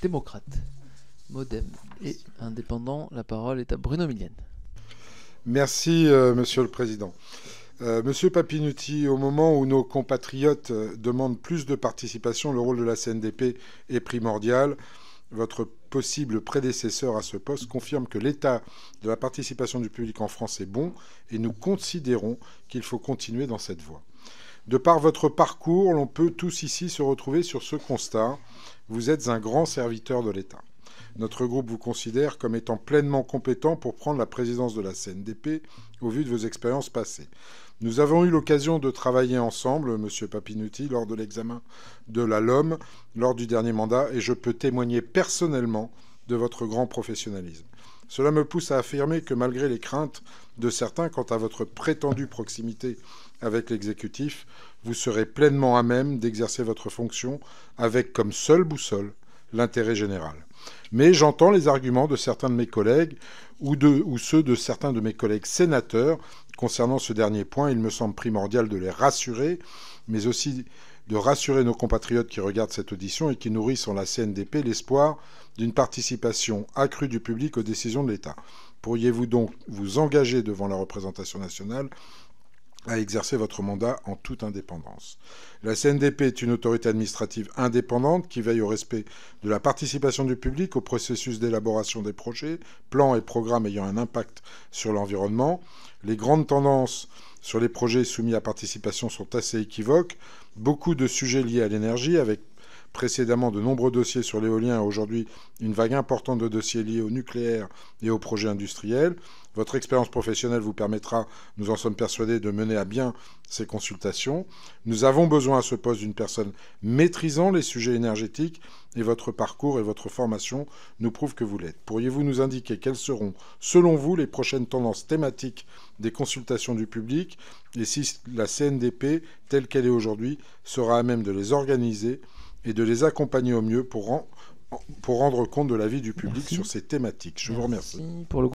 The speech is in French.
démocrates, Modem et indépendants. La parole est à Bruno Millienne. Merci, Monsieur le Président. Monsieur Papinutti, au moment où nos compatriotes demandent plus de participation, le rôle de la CNDP est primordial. Votre possible prédécesseur à ce poste confirme que l'état de la participation du public en France est bon et nous considérons qu'il faut continuer dans cette voie. De par votre parcours, l'on peut tous ici se retrouver sur ce constat. Vous êtes un grand serviteur de l'État. Notre groupe vous considère comme étant pleinement compétent pour prendre la présidence de la CNDP au vu de vos expériences passées. Nous avons eu l'occasion de travailler ensemble, Monsieur Papinutti, lors de l'examen de la LOM, lors du dernier mandat, et je peux témoigner personnellement de votre grand professionnalisme. Cela me pousse à affirmer que malgré les craintes de certains quant à votre prétendue proximité avec l'exécutif, vous serez pleinement à même d'exercer votre fonction avec comme seule boussole l'intérêt général. Mais j'entends les arguments de certains de mes collègues ou ceux de certains de mes collègues sénateurs concernant ce dernier point. Il me semble primordial de les rassurer, mais aussi de rassurer nos compatriotes qui regardent cette audition et qui nourrissent en la CNDP l'espoir d'une participation accrue du public aux décisions de l'État. Pourriez-vous donc vous engager devant la représentation nationale à exercer votre mandat en toute indépendance. La CNDP est une autorité administrative indépendante qui veille au respect de la participation du public au processus d'élaboration des projets, plans et programmes ayant un impact sur l'environnement. Les grandes tendances sur les projets soumis à participation sont assez équivoques. Beaucoup de sujets liés à l'énergie, avec précédemment de nombreux dossiers sur l'éolien, aujourd'hui une vague importante de dossiers liés au nucléaire et aux projets industriels. Votre expérience professionnelle vous permettra, nous en sommes persuadés, de mener à bien ces consultations. Nous avons besoin à ce poste d'une personne maîtrisant les sujets énergétiques et votre parcours et votre formation nous prouvent que vous l'êtes. Pourriez-vous nous indiquer quelles seront, selon vous, les prochaines tendances thématiques des consultations du public et si la CNDP, telle qu'elle est aujourd'hui, sera à même de les organiser et de les accompagner au mieux pour rendre compte de l'avis du public sur ces thématiques. Je vous remercie.